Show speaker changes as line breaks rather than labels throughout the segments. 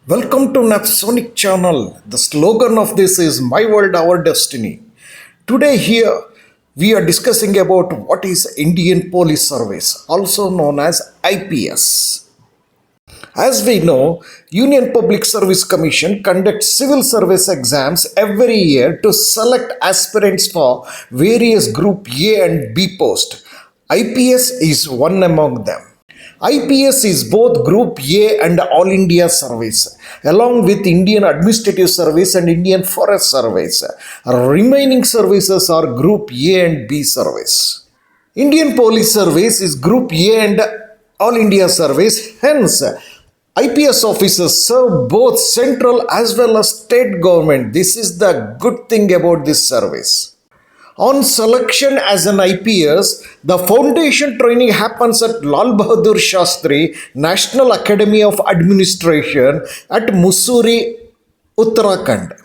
Welcome to Napsonic channel. The slogan of this is My World, Our Destiny. Today here we are discussing about what is Indian Police Service, also known as IPS. As we know, Union Public Service Commission conducts civil service exams every year to select aspirants for various Group A and B post. IPS is one among them. IPS is both Group A and All India Service, along with Indian Administrative Service and Indian Forest Service. Remaining services are Group A and B Service. Indian Police Service is Group A and All India Service, hence IPS officers serve both central as well as state government. This is the good thing about this service. On selection as an IPS, the foundation training happens at Lal Bahadur Shastri National Academy of Administration at Mussoorie, Uttarakhand,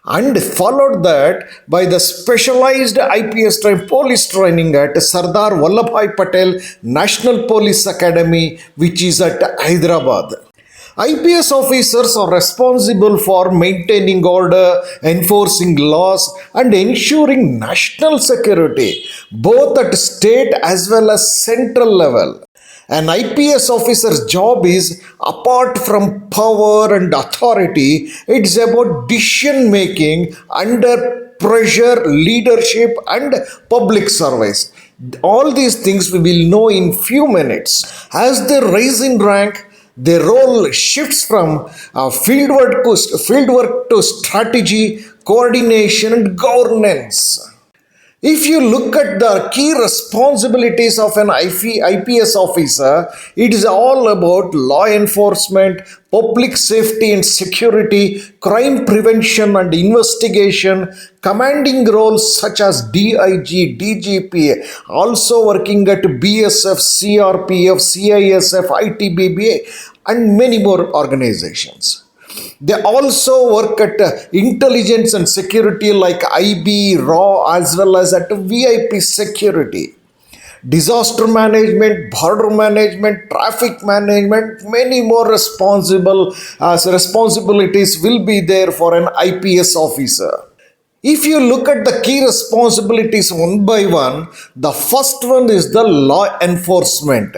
and followed that by the specialized IPS police training at Sardar Vallabhbhai Patel National Police Academy, which is at Hyderabad. IPS officers are responsible for maintaining order, enforcing laws, and ensuring national security, both at state as well as central level. An IPS officer's job is, apart from power and authority, it's about decision making under pressure, leadership, and public service. All these things we will know in few minutes. As they rise in rank, their role shifts from fieldwork to strategy, coordination, and governance. If you look at the key responsibilities of an IPS officer, it is all about law enforcement, public safety and security, crime prevention and investigation, commanding roles such as DIG, DGP, also working at BSF, CRPF, CISF, ITBB, and many more organizations. They also work at intelligence and security like IB, RAW, as well as at VIP security. Disaster management, border management, traffic management, many more responsibilities will be there for an IPS officer. If you look at the key responsibilities one by one, the first one is the law enforcement.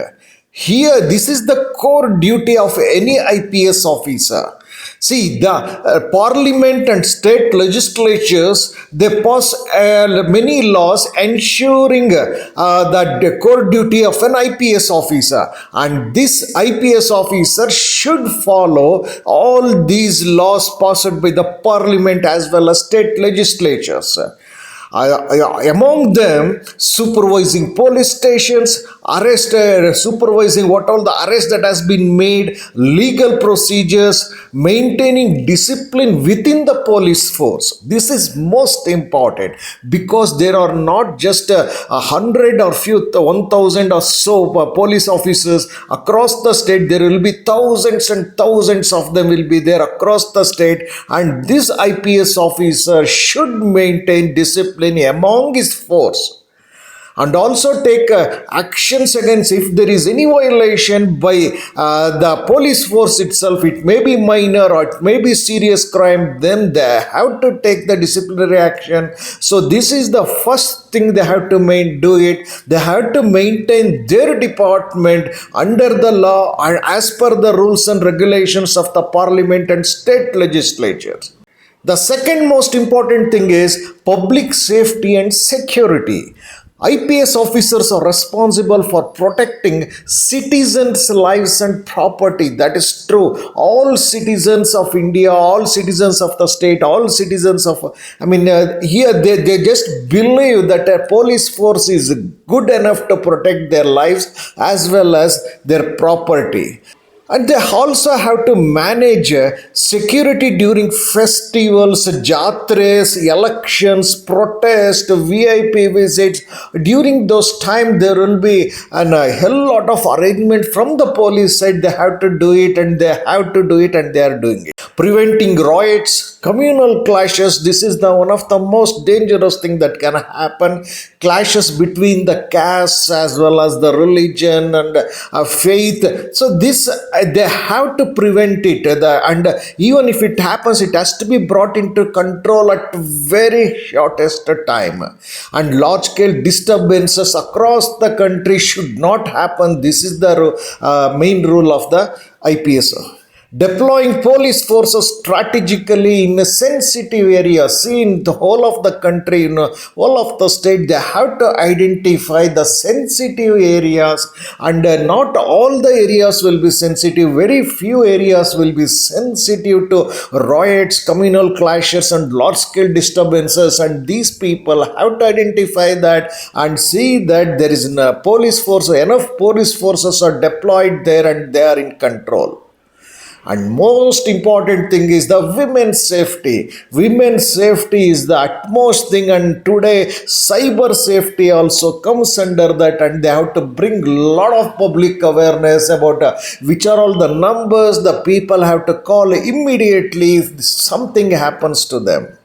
Here, this is the core duty of any IPS officer. See, the parliament and state legislatures, they pass many laws ensuring the core duty of an IPS officer. And this IPS officer should follow all these laws passed by the parliament as well as state legislatures. Among them, supervising police stations, supervising what all the arrest that has been made, legal procedures, maintaining discipline within the police force. This is most important because there are not just 100 or 1,000 or so police officers across the state. There will be thousands and thousands of them will be there across the state, and this IPS officer should maintain discipline among his force and also take actions against if there is any violation by the police force itself. It may be minor or it may be serious crime, then they have to take the disciplinary action. So this is the first thing they have to do it. They have to maintain their department under the law and as per the rules and regulations of the parliament and state legislatures. The second most important thing is public safety and security. IPS officers are responsible for protecting citizens' lives and property. That is true. All citizens of India, all citizens of the state, all citizens of, here they just believe that a police force is good enough to protect their lives as well as their property. And they also have to manage security during festivals, jatres, elections, protests, VIP visits. During those times, there will be a hell lot of arrangement from the police side. They have to do it and they have to do it and they are doing it. preventing riots, communal clashes. This is the one of the most dangerous thing that can happen. Clashes between the castes as well as the religion and faith. So this they have to prevent it, and even if it happens, it has to be brought into control at very shortest time. And large scale disturbances across the country should not happen. This is the main rule of the IPS. Deploying police forces strategically in a sensitive area. See, in the whole of the country, whole of the state, they have to identify the sensitive areas, and not all the areas will be sensitive. Very few areas will be sensitive to riots, communal clashes, and large scale disturbances. And these people have to identify that and see that there is enough police forces are deployed there and they are in control. And most important thing is the women's safety. Women's safety is the utmost thing, and today cyber safety also comes under that, and they have to bring a lot of public awareness about which are all the numbers the people have to call immediately if something happens to them.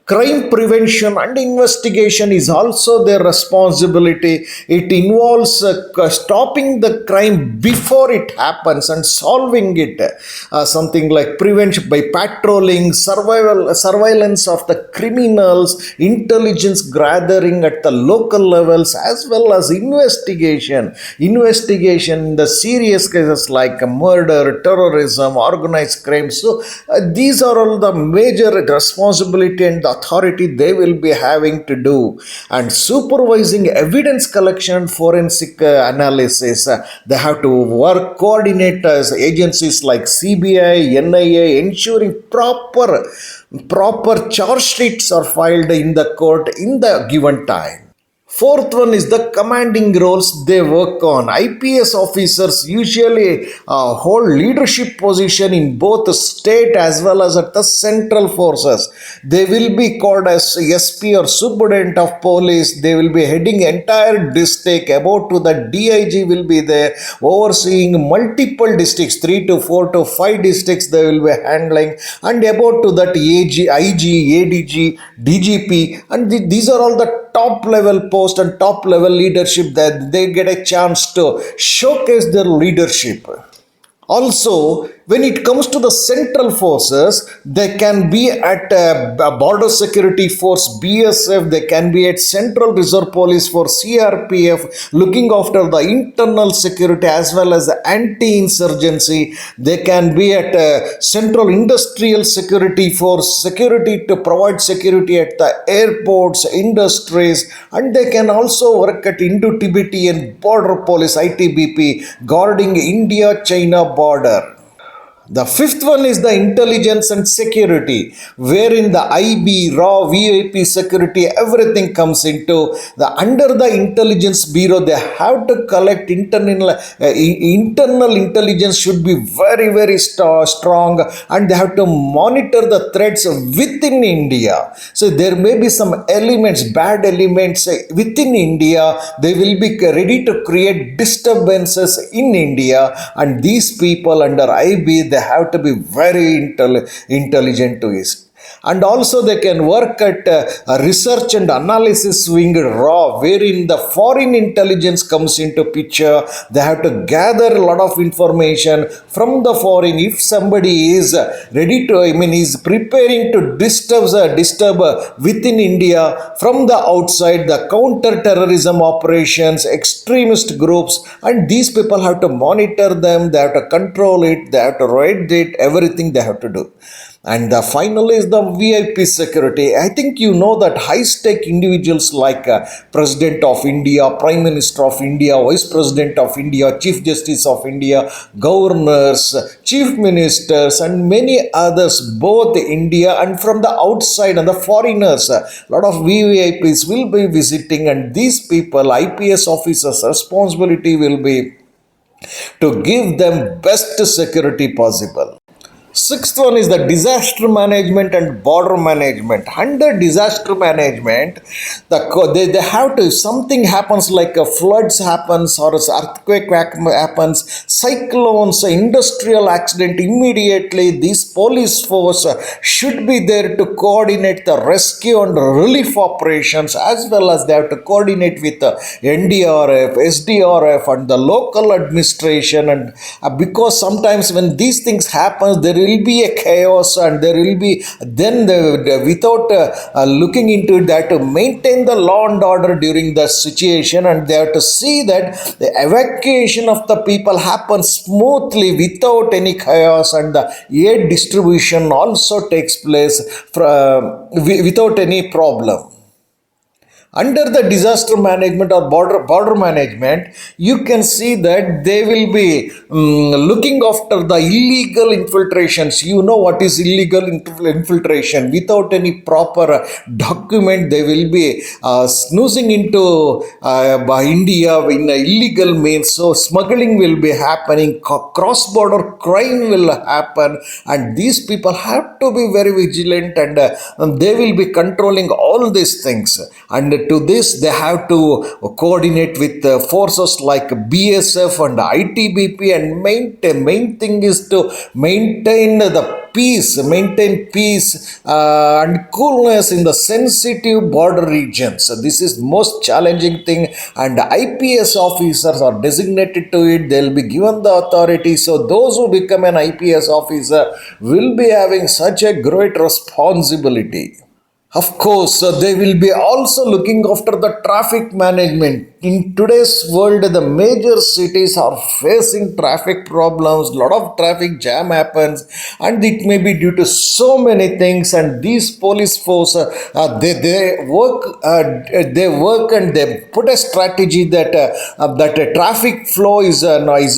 Crime prevention and investigation is also their responsibility. It involves stopping the crime before it happens and solving it. Something like prevention by patrolling, surveillance of the criminals, intelligence gathering at the local levels, as well as investigation. Investigation in the serious cases like murder, terrorism, organized crime. So these are all the major responsibility and the authority they will be having to do. And supervising evidence collection, forensic analysis, they have to work, coordinate as agencies like CBI, NIA, ensuring proper charge sheets are filed in the court in the given time. Fourth one is the commanding roles they work on. IPS officers usually hold leadership position in both the state as well as at the central forces. They will be called as SP or Superintendent of Police. They will be heading entire district. About to the DIG will be there, overseeing multiple districts, 3 to 4 to 5 districts they will be handling. And about to that IG, ADG, DGP, and these are all the top level post and top level leadership that they get a chance to showcase their leadership. Also, when it comes to the central forces, they can be at Border Security Force BSF, they can be at Central Reserve Police Force CRPF, looking after the internal security as well as the anti-insurgency. They can be at Central Industrial Security Force, security to provide security at the airports, industries, and they can also work at Indo-Tibetan Border Police ITBP, guarding India-China border. The fifth one is the intelligence and security, wherein the IB, RAW, VIP security, everything comes into the under the intelligence bureau. They have to collect internal intelligence should be very strong, and they have to monitor the threats within India. So there may be some elements, bad elements within India. They will be ready to create disturbances in India, and these people under IB, they have to be very intelligent to it. And also they can work at research and analysis wing RAW, wherein the foreign intelligence comes into picture. They have to gather a lot of information from the foreign. If somebody is ready to, is preparing to disturb within India from the outside, the counter-terrorism operations, extremist groups, and these people have to monitor them, they have to control it, they have to write it, everything they have to do. And the final is the VIP security. I think you know that high-stake individuals like President of India, Prime Minister of India, Vice President of India, Chief Justice of India, governors, Chief Ministers, and many others, both India and from the outside and the foreigners. A lot of VVIPs will be visiting, and these people, IPS officers' responsibility will be to give them best security possible. Sixth one is the disaster management and border management. Under disaster management, they have to, if something happens like a floods happens or earthquake happens, cyclones, industrial accident, immediately this police force should be there to coordinate the rescue and relief operations, as well as they have to coordinate with the NDRF, SDRF and the local administration. And because sometimes when these things happen, there will be a chaos, and there will be then without looking into it, they have to maintain the law and order during the situation, and they have to see that the evacuation of the people happens smoothly without any chaos, and the aid distribution also takes place without any problem. Under the disaster management or border management, you can see that they will be looking after the illegal infiltrations. You know what is illegal infiltration? Without any proper document, they will be snoozing into India in a illegal means. So smuggling will be happening, cross border crime will happen, and these people have to be very vigilant, and they will be controlling all these things. And to this, they have to coordinate with forces like BSF and ITBP, and main thing is to maintain peace and coolness in the sensitive border regions. So this is most challenging thing, and IPS officers are designated to it. They'll be given the authority. So those who become an IPS officer will be having such a great responsibility. Of course, they will be also looking after the traffic management. In today's world, the major cities are facing traffic problems. A lot of traffic jam happens, and it may be due to so many things. And these police force, they work and they put a strategy that that a traffic flow is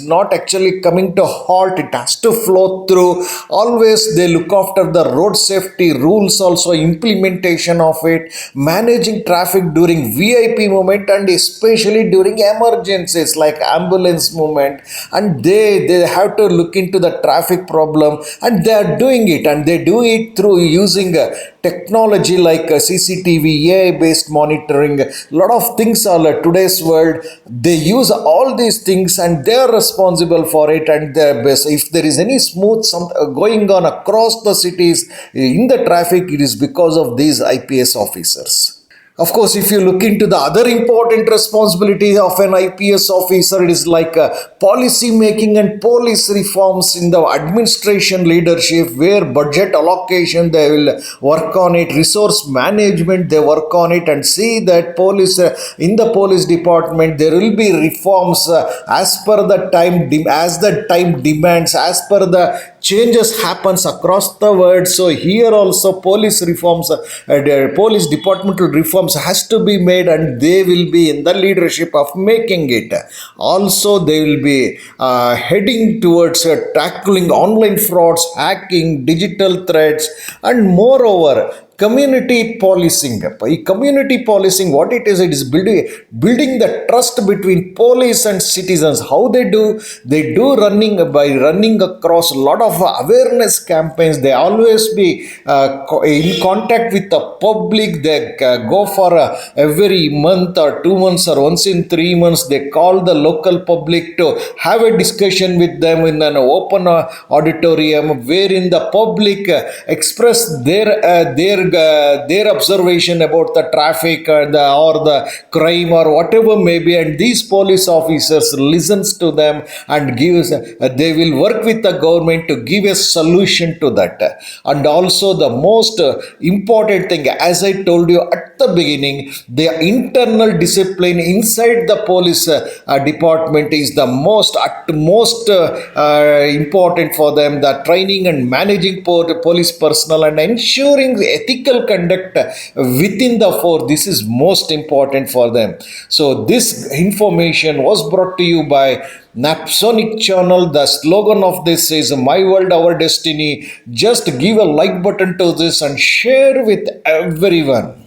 not actually coming to halt. It has to flow through. Always they look after the road safety rules, also implementation of it, managing traffic during VIP moment, and especially during emergencies like ambulance movement. And they have to look into the traffic problem, and they are doing it, and they do it through using technology like CCTV, AI based monitoring. A lot of things are today's world. They use all these things, and they are responsible for it. And if there is any smooth going on across the cities in the traffic, it is because of these IPS officers. Of course, if you look into the other important responsibility of an IPS officer, it is like policy making and police reforms in the administration leadership, where budget allocation they will work on it, resource management they work on it, and see that police in the police department there will be reforms as per the time as the time demands, as per the changes happens across the world. So here also police reforms, police departmental reforms has to be made, and they will be in the leadership of making it. Also they will be heading towards tackling online frauds, hacking, digital threats, and moreover community policing. Community policing, what it is building the trust between police and citizens. How they do running by running across a lot of awareness campaigns. They always be in contact with the public. They go for every month or 2 months or once in 3 months, they call the local public to have a discussion with them in an open auditorium, wherein the public express their observation about the traffic or the crime or whatever may be, and these police officers listens to them and gives they will work with the government to give a solution to that. And also the most important thing, as I told you at the beginning, the internal discipline inside the police department is the most important for them. The training and managing police personnel and ensuring ethical conduct within the force, this is most important for them. So this information was brought to you by Napsonic channel. The slogan of this is My World Our Destiny. Just give a like button to this and share with everyone.